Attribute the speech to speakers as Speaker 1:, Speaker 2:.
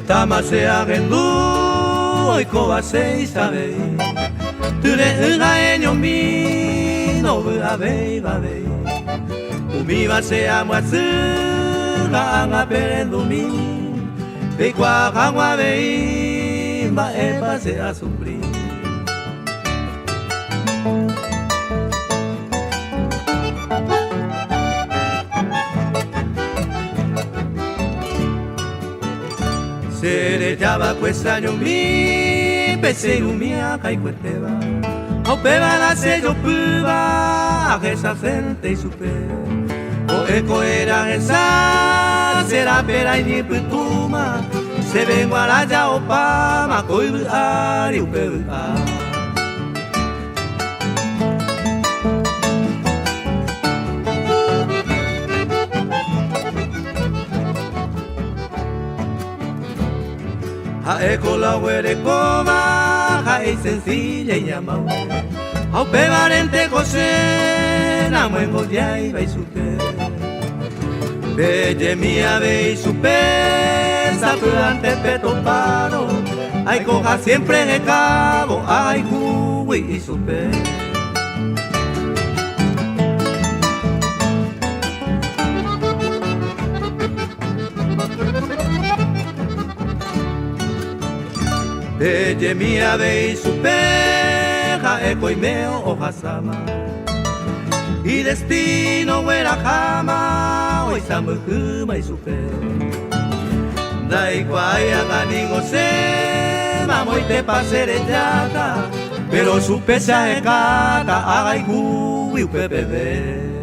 Speaker 1: tamase agendu oiko basei sabei ture una enyo mi no abei babei umi base amwatsu ga anga perendu mi pe kwa kangwa bei ba e base asupri Sere java questa mi pese umia kai kweteba au peba la se yo puba a esa gente supe o eco era esa será pera ni putuma se vengo a la ya opa ma koi ari upeba ha eko la were koma ha es sencilla y amau au pebarente cose na mwengo diai vai supe belle mia vei supe saturante peto paro ai coja siempre en el cabo ai cui y supe Belle mia vei superja eko y meo ohasama y destino huera jama hoy samuhuma y super dai guaya ganingo se mamo y te pasere yata pero su pesa ekata hagai hui bebé